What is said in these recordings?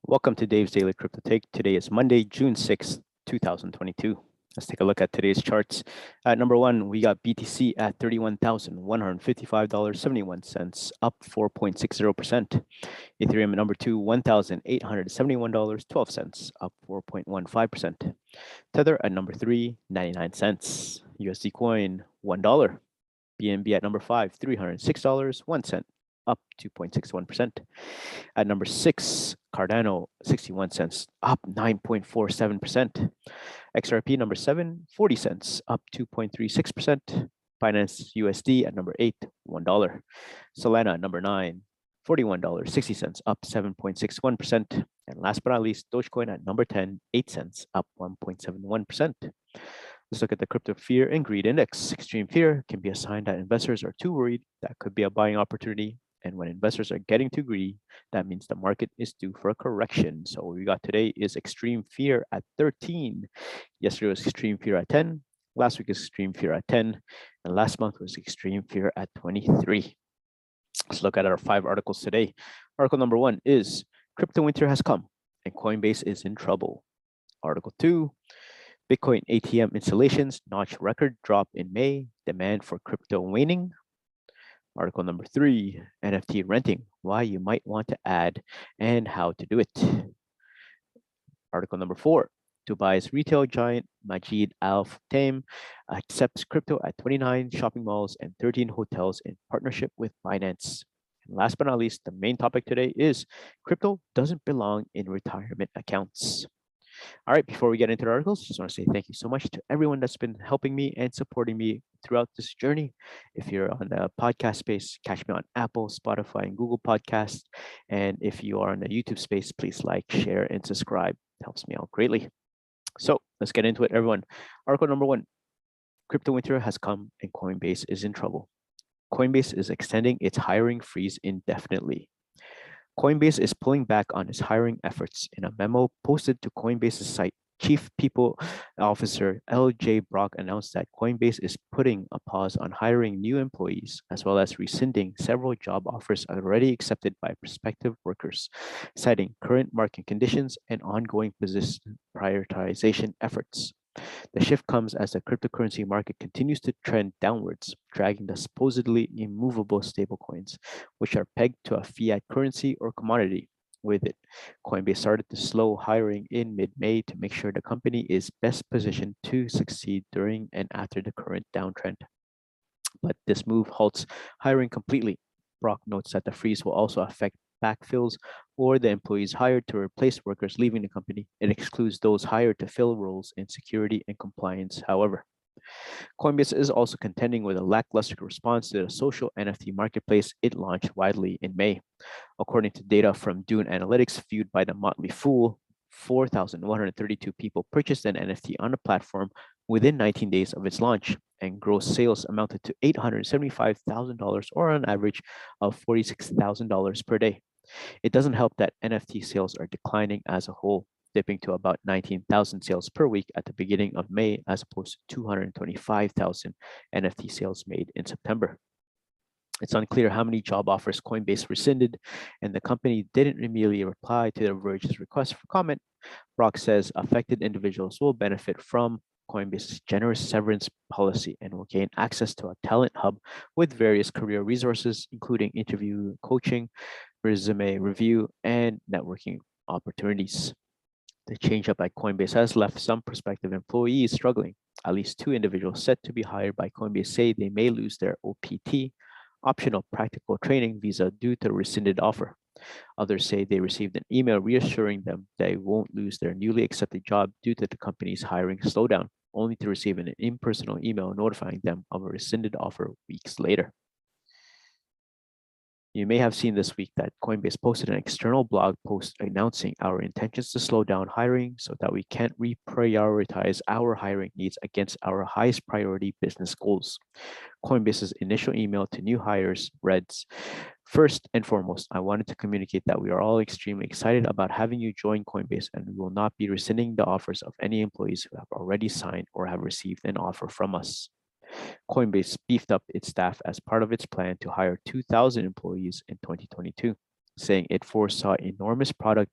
Welcome to Dave's Daily Crypto Take. Today is Monday, June 6th, 2022. Let's take a look at today's charts. At number one, we got BTC at $31,155.71, up 4.60%. Ethereum at number two, $1,871.12, up 4.15%. Tether at number three, 99 cents. USD coin, $1. BNB at number five, $306.01, up 2.61%. At number six, Cardano, 61 cents, up 9.47%. XRP number seven, 40 cents, up 2.36%. Binance USD at number eight, $1. Solana number nine, $41.60, up 7.61%. And last but not least, Dogecoin at number 10, 8 cents, up 1.71%. Let's look at the crypto fear and greed index. Extreme fear can be a sign that investors are too worried. That could be a buying opportunity. And when investors are getting too greedy, that means the market is due for a correction. So what we got today is extreme fear at 13. Yesterday was extreme fear at 10. Last week is extreme fear at 10. And last month was extreme fear at 23. Let's look at our 5 articles today. Article number 1 is crypto winter has come and Coinbase is in trouble. Article 2, Bitcoin ATM installations notch record drop in May, demand for crypto waning. Article number 3, NFT renting, why you might want to add and how to do it. Article number 4, Dubai's retail giant Majid Al Futtaim accepts crypto at 29 shopping malls and 13 hotels in partnership with Binance. And last but not least, the main topic today is crypto doesn't belong in retirement accounts. All right, before we get into the articles, just want to say thank you so much to everyone that's been helping me and supporting me throughout this journey. If you're on the podcast space, catch me on Apple, Spotify, and Google Podcasts. And if you are on the YouTube space, please like, share, and subscribe. It helps me out greatly. So let's get into it, everyone. Article number 1, crypto winter has come and Coinbase is in trouble. Coinbase is extending its hiring freeze indefinitely. Coinbase is pulling back on its hiring efforts. In a memo posted to Coinbase's site, Chief People Officer L.J. Brock announced that Coinbase is putting a pause on hiring new employees, as well as rescinding several job offers already accepted by prospective workers, citing current market conditions and ongoing position prioritization efforts. The shift comes as the cryptocurrency market continues to trend downwards, dragging the supposedly immovable stablecoins, which are pegged to a fiat currency or commodity. With it, Coinbase started to slow hiring in mid-May to make sure the company is best positioned to succeed during and after the current downtrend. But this move halts hiring completely. Brock notes that the freeze will also affect backfills or the employees hired to replace workers leaving the company. It excludes those hired to fill roles in security and compliance, however. Coinbase is also contending with a lackluster response to the social NFT marketplace it launched widely in May. According to data from Dune Analytics viewed by the Motley Fool, 4,132 people purchased an NFT on the platform within 19 days of its launch, and gross sales amounted to $875,000 or an average of $46,000 per day. It doesn't help that NFT sales are declining as a whole, dipping to about 19,000 sales per week at the beginning of May as opposed to 225,000 NFT sales made in September. It's unclear how many job offers Coinbase rescinded, and the company didn't immediately reply to The Verge's request for comment. Brock says affected individuals will benefit from Coinbase's generous severance policy and will gain access to a talent hub with various career resources, including interview coaching, resume review, and networking opportunities. The change up at Coinbase has left some prospective employees struggling. At least 2 individuals set to be hired by Coinbase say they may lose their OPT, optional practical training visa, due to the rescinded offer. Others say they received an email reassuring them they won't lose their newly accepted job due to the company's hiring slowdown, only to receive an impersonal email notifying them of a rescinded offer weeks later. You may have seen this week that Coinbase posted an external blog post announcing our intentions to slow down hiring so that we can't reprioritize our hiring needs against our highest priority business goals. Coinbase's initial email to new hires reads, "First and foremost, I wanted to communicate that we are all extremely excited about having you join Coinbase, and we will not be rescinding the offers of any employees who have already signed or have received an offer from us." Coinbase beefed up its staff as part of its plan to hire 2,000 employees in 2022. saying it foresaw enormous product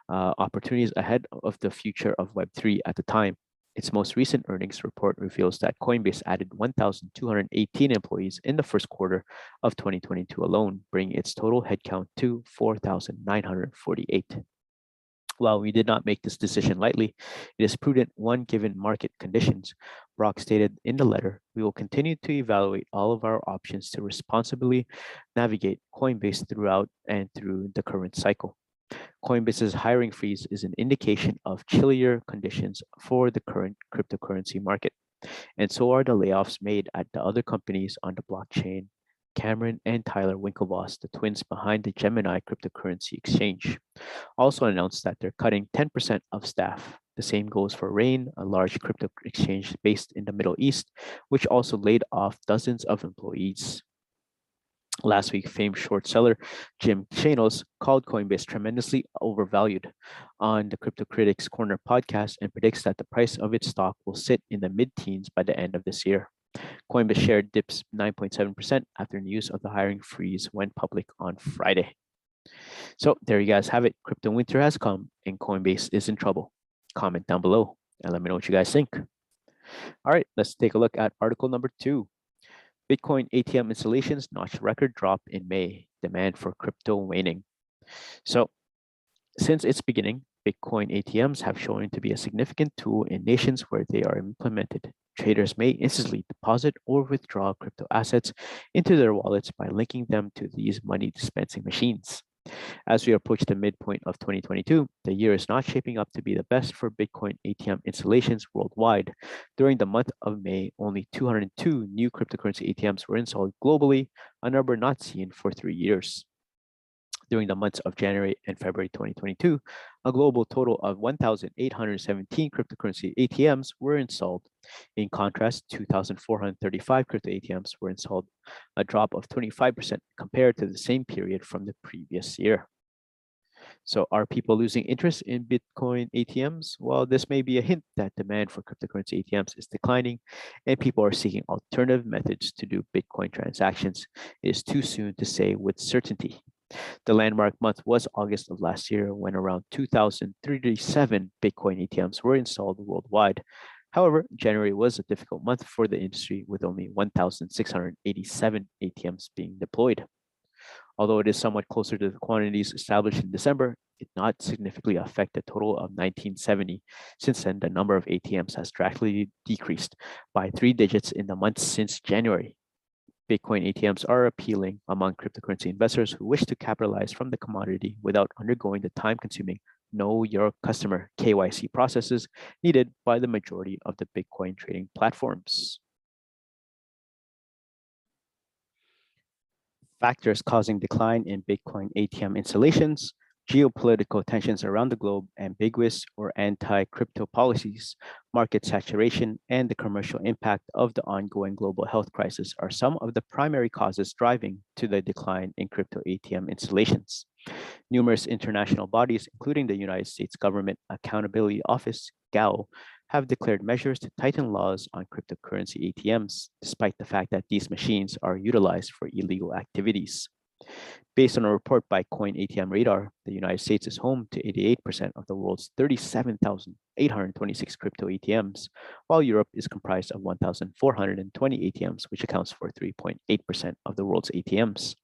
opportunities ahead of the future of Web3 at the time. Its most recent earnings report reveals that Coinbase added 1,218 employees in the first quarter of 2022 alone, bringing its total headcount to 4,948. While we did not make this decision lightly, it is prudent one given market conditions. Brock stated in the letter, we will continue to evaluate all of our options to responsibly navigate Coinbase throughout and through the current cycle. Coinbase's hiring freeze is an indication of chillier conditions for the current cryptocurrency market, and so are the layoffs made at the other companies on the blockchain. Cameron and Tyler Winklevoss, the twins behind the Gemini cryptocurrency exchange, also announced that they're cutting 10% of staff. The same goes for Rain, a large crypto exchange based in the Middle East, which also laid off dozens of employees. Last week, famed short seller Jim Chanos called Coinbase tremendously overvalued on the Crypto Critics Corner podcast and predicts that the price of its stock will sit in the mid-teens by the end of this year. Coinbase share dips 9.7% after news of the hiring freeze went public on Friday. So there you guys have it. Crypto winter has come and Coinbase is in trouble. Comment down below and let me know what you guys think. All right, let's take a look at article number 2. Bitcoin ATM installations notch record drop in May. Demand for crypto waning. So since its beginning, Bitcoin ATMs have shown to be a significant tool in nations where they are implemented. Traders may instantly deposit or withdraw crypto assets into their wallets by linking them to these money dispensing machines. As we approach the midpoint of 2022, the year is not shaping up to be the best for Bitcoin ATM installations worldwide. During the month of May, only 202 new cryptocurrency ATMs were installed globally, a number not seen for 3 years. During the months of January and February 2022, a global total of 1,817 cryptocurrency ATMs were installed. In contrast, 2,435 crypto ATMs were installed, a drop of 25% compared to the same period from the previous year. So are people losing interest in Bitcoin ATMs? Well, this may be a hint that demand for cryptocurrency ATMs is declining and people are seeking alternative methods to do Bitcoin transactions. It is too soon to say with certainty. The landmark month was August of last year when around 2,037 Bitcoin ATMs were installed worldwide. However, January was a difficult month for the industry with only 1,687 ATMs being deployed. Although it is somewhat closer to the quantities established in December, it did not significantly affect the total of 1970. Since then, the number of ATMs has drastically decreased by 3 digits in the months since January. Bitcoin ATMs are appealing among cryptocurrency investors who wish to capitalize from the commodity without undergoing the time-consuming Know Your Customer (KYC) processes needed by the majority of the Bitcoin trading platforms. Factors causing decline in Bitcoin ATM installations: geopolitical tensions around the globe, ambiguous or anti-crypto policies, market saturation, and the commercial impact of the ongoing global health crisis are some of the primary causes driving to the decline in crypto ATM installations. Numerous international bodies, including the United States Government Accountability Office, GAO, have declared measures to tighten laws on cryptocurrency ATMs, despite the fact that these machines are utilized for illegal activities. Based on a report by Coin ATM Radar, the United States is home to 88% of the world's 37,826 crypto ATMs, while Europe is comprised of 1,420 ATMs, which accounts for 3.8% of the world's ATMs.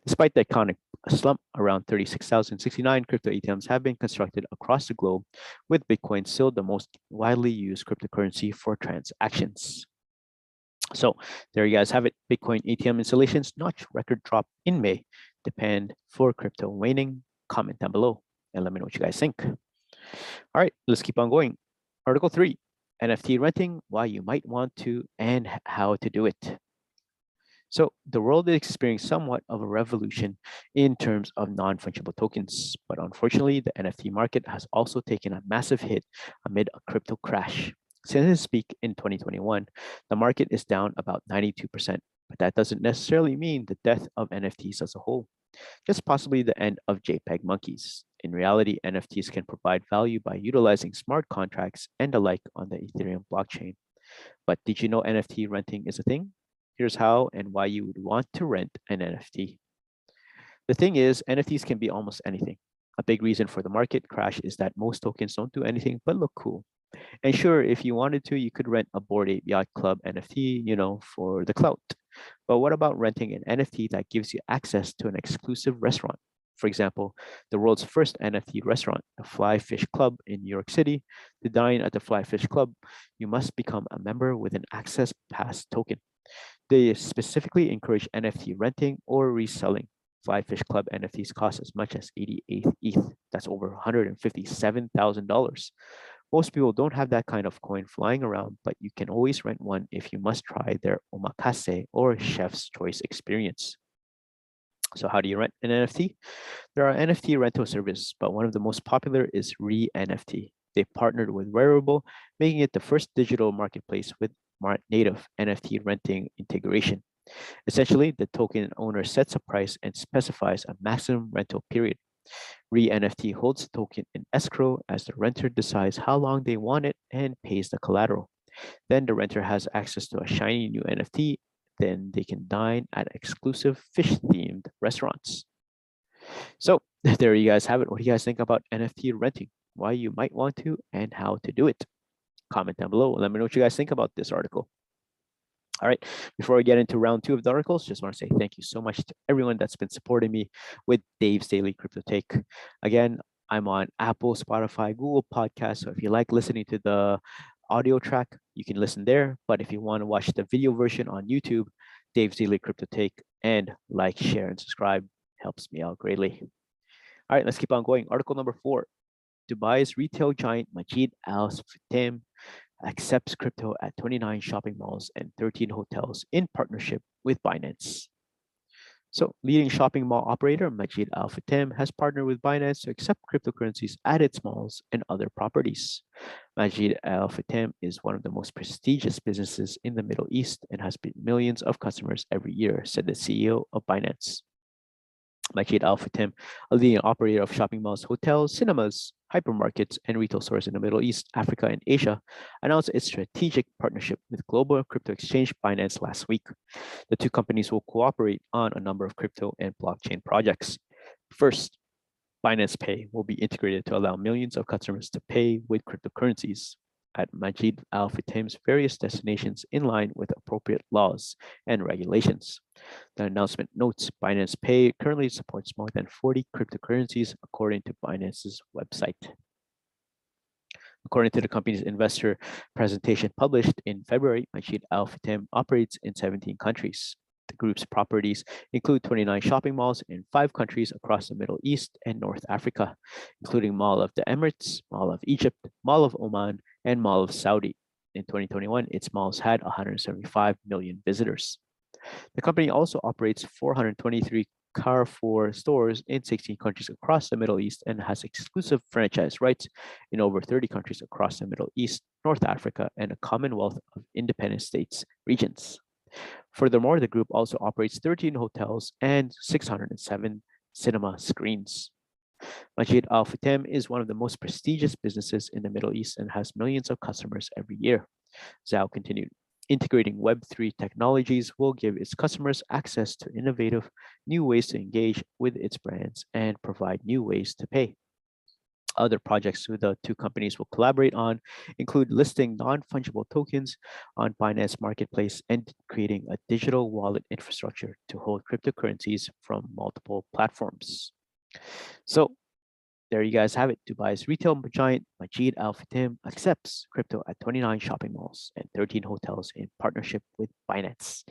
Despite the economic slump, around 36,069 crypto ATMs have been constructed across the globe, with Bitcoin still the most widely used cryptocurrency for transactions. So there you guys have it. Bitcoin ATM installations notch record drop in May. Demand for crypto waning. Comment down below and let me know what you guys think. All right, let's keep on going. Article 3, NFT renting, why you might want to and how to do it. So the world is experiencing somewhat of a revolution in terms of non-fungible tokens, but unfortunately, the NFT market has also taken a massive hit amid a crypto crash. Since its peak in 2021, the market is down about 92%, but that doesn't necessarily mean the death of NFTs as a whole, just possibly the end of JPEG monkeys. In reality, NFTs can provide value by utilizing smart contracts and the like on the Ethereum blockchain. But did you know NFT renting is a thing? Here's how and why you would want to rent an NFT. The thing is, NFTs can be almost anything. A big reason for the market crash is that most tokens don't do anything but look cool. And sure, if you wanted to, you could rent a Bored Ape Yacht Club NFT, for the clout. But what about renting an NFT that gives you access to an exclusive restaurant? For example, the world's first NFT restaurant, the Fly Fish Club in New York City. To dine at the Fly Fish Club, you must become a member with an Access Pass token. They specifically encourage NFT renting or reselling. Fly Fish Club NFTs cost as much as 88 ETH. That's over $157,000. Most people don't have that kind of coin flying around, but you can always rent one if you must try their omakase or chef's choice experience. So how do you rent an NFT? There are NFT rental services, but one of the most popular is Re-NFT. They partnered with Wearable, making it the first digital marketplace with native NFT renting integration. Essentially, the token owner sets a price and specifies a maximum rental period. Re-NFT holds the token in escrow as the renter decides how long they want it and pays the collateral. Then the renter has access to a shiny new NFT. Then they can dine at exclusive fish-themed restaurants. So there you guys have it. What do you guys think about NFT renting? Why you might want to and how to do it? Comment down below. Let me know what you guys think about this article. All right, before we get into round 2 of the articles, just want to say thank you so much to everyone that's been supporting me with Dave's Daily Crypto Take. Again, I'm on Apple, Spotify, Google Podcasts. So if you like listening to the audio track, you can listen there. But if you want to watch the video version on YouTube, Dave's Daily Crypto Take, and like, share, and subscribe helps me out greatly. All right, let's keep on going. Article number 4. Dubai's retail giant Majid Al Futtaim accepts crypto at 29 shopping malls and 13 hotels in partnership with Binance. So, leading shopping mall operator Majid Al Futtaim has partnered with Binance to accept cryptocurrencies at its malls and other properties. Majid Al Futtaim is one of the most prestigious businesses in the Middle East and has millions of customers every year, said the CEO of Binance. Majid Al Futtaim, a leading operator of shopping malls, hotels, cinemas, hypermarkets, and retail stores in the Middle East, Africa, and Asia, announced its strategic partnership with global crypto exchange Binance last week. The two companies will cooperate on a number of crypto and blockchain projects. First, Binance Pay will be integrated to allow millions of customers to pay with cryptocurrencies at Majid Al Futtaim's various destinations in line with appropriate laws and regulations. The announcement notes Binance Pay currently supports more than 40 cryptocurrencies, according to Binance's website. According to the company's investor presentation published in February, Majid Al Futtaim operates in 17 countries. The group's properties include 29 shopping malls in 5 countries across the Middle East and North Africa, including Mall of the Emirates, Mall of Egypt, Mall of Oman, and Mall of Saudi. In 2021, its malls had 175 million visitors. The company also operates 423 Carrefour stores in 16 countries across the Middle East and has exclusive franchise rights in over 30 countries across the Middle East, North Africa, and a Commonwealth of Independent States regions. Furthermore, the group also operates 13 hotels and 607 cinema screens. Majid Al Futtaim is one of the most prestigious businesses in the Middle East and has millions of customers every year. Zhao continued, integrating Web3 technologies will give its customers access to innovative new ways to engage with its brands and provide new ways to pay. Other projects the two companies will collaborate on include listing non-fungible tokens on Binance Marketplace and creating a digital wallet infrastructure to hold cryptocurrencies from multiple platforms. So there you guys have it. Dubai's retail giant Majid Al Futtaim accepts crypto at 29 shopping malls and 13 hotels in partnership with Binance.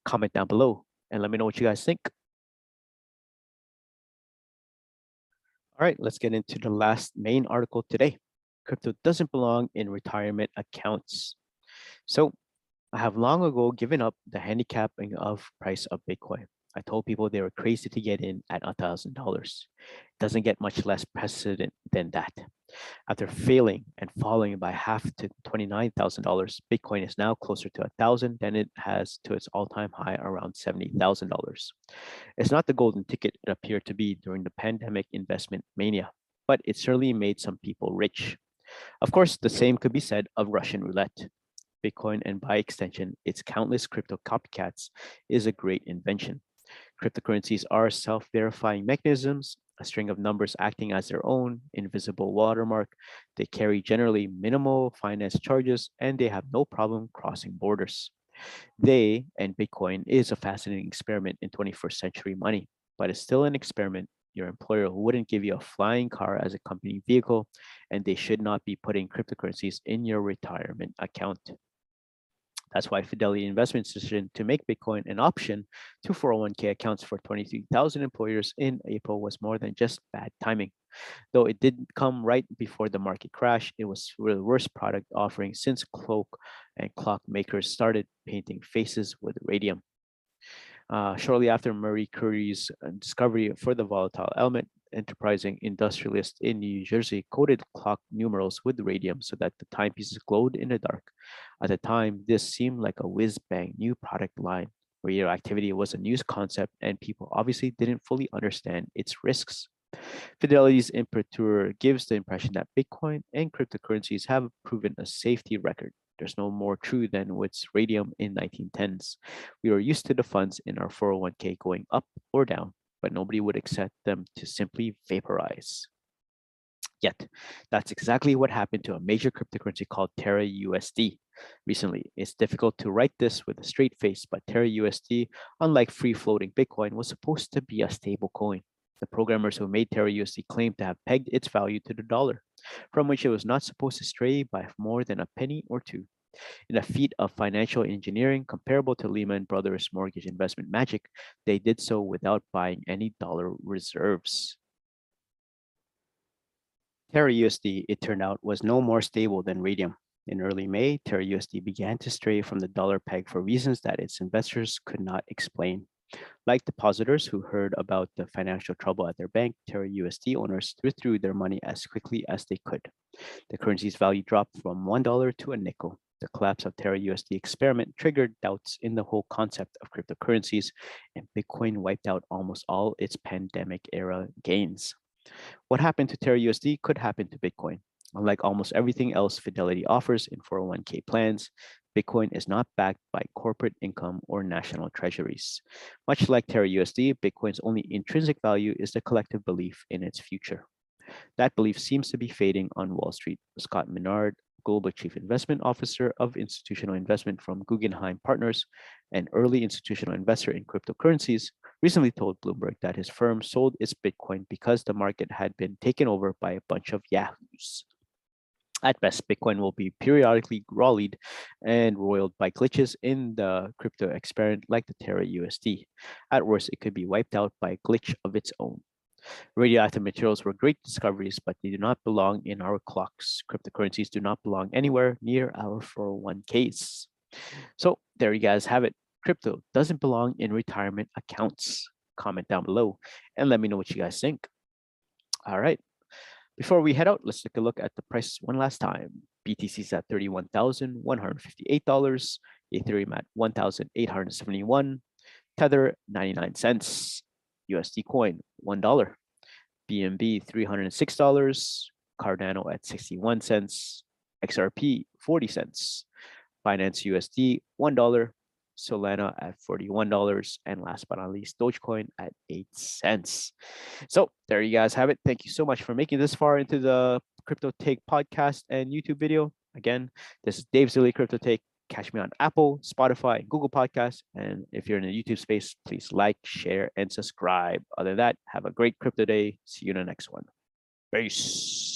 Comment down below and let me know what you guys think. All right, let's get into the last main article today. Crypto doesn't belong in retirement accounts. So I have long ago given up the handicapping of price of Bitcoin. I told people they were crazy to get in at $1,000. Doesn't get much less precedent than that. After failing and falling by half to $29,000, Bitcoin is now closer to 1,000 than it has to its all-time high around $70,000. It's not the golden ticket it appeared to be during the pandemic investment mania, but it certainly made some people rich. Of course, the same could be said of Russian roulette. Bitcoin and by extension, its countless crypto copycats is a great invention. Cryptocurrencies are self-verifying mechanisms, a string of numbers acting as their own invisible watermark. They carry generally minimal finance charges, and they have no problem crossing borders. They and Bitcoin is a fascinating experiment in 21st century money, but it's still an experiment. Your employer wouldn't give you a flying car as a company vehicle, and they should not be putting cryptocurrencies in your retirement account. That's why Fidelity Investments' decision to make Bitcoin an option to 401k accounts for 23,000 employers in April was more than just bad timing. Though it did come right before the market crash, it was the worst product offering since cloak and clock makers started painting faces with radium. Shortly after Marie Curie's discovery for the volatile element, enterprising industrialist in New Jersey coated clock numerals with radium so that the timepieces glowed in the dark. At the time, this seemed like a whiz-bang new product line. Radioactivity was a new concept, and people obviously didn't fully understand its risks. Fidelity's imprimatur gives the impression that Bitcoin and cryptocurrencies have proven a safety record. There's no more true than with radium in 1910s. We were used to the funds in our 401k going up or down, but nobody would accept them to simply vaporize. Yet, that's exactly what happened to a major cryptocurrency called Terra USD. Recently, it's difficult to write this with a straight face, but Terra USD, unlike free-floating Bitcoin, was supposed to be a stable coin. The programmers who made Terra USD claimed to have pegged its value to the dollar, from which it was not supposed to stray by more than a penny or two. In a feat of financial engineering comparable to Lehman Brothers mortgage investment magic, they did so without buying any dollar reserves. Terra USD, it turned out, was no more stable than radium. In early May, Terra USD began to stray from the dollar peg for reasons that its investors could not explain. Like depositors who heard about the financial trouble at their bank, Terra USD owners withdrew their money as quickly as they could. The currency's value dropped from $1 to a nickel. The collapse of Terra USD experiment triggered doubts in the whole concept of cryptocurrencies, and Bitcoin wiped out almost all its pandemic era gains. What happened to Terra USD could happen to Bitcoin. Unlike almost everything else Fidelity offers in 401k plans, Bitcoin is not backed by corporate income or national treasuries. Much like Terra USD, Bitcoin's only intrinsic value is the collective belief in its future. That belief seems to be fading on Wall Street. Scott Minard, Global Chief Investment Officer of Institutional Investment from Guggenheim Partners, an early institutional investor in cryptocurrencies, recently told Bloomberg that his firm sold its Bitcoin because the market had been taken over by a bunch of yahoos. At best, Bitcoin will be periodically rallied and roiled by glitches in the crypto experiment like the Terra USD. At worst, it could be wiped out by a glitch of its own. Radioactive materials were great discoveries, but they do not belong in our clocks. Cryptocurrencies do not belong anywhere near our 401ks. So there you guys have it. Crypto doesn't belong in retirement accounts. Comment down below and let me know what you guys think. All right. Before we head out, let's take a look at the prices one last time. BTC is at $31,158, Ethereum at $1,871, Tether 99 cents, USD coin $1, BNB $306, Cardano at 61 cents, XRP 40 cents, Binance USD $1, Solana at $41, and last but not least, Dogecoin at 8 cents. So there you guys have it. Thank you so much for making this far into the Crypto Take podcast and YouTube video. Again, this is Dave Zilli Crypto Take. Catch me on Apple, Spotify, and Google Podcasts. And if you're in the YouTube space, please like, share, and subscribe. Other than that, have a great crypto day. See you in the next one. Peace.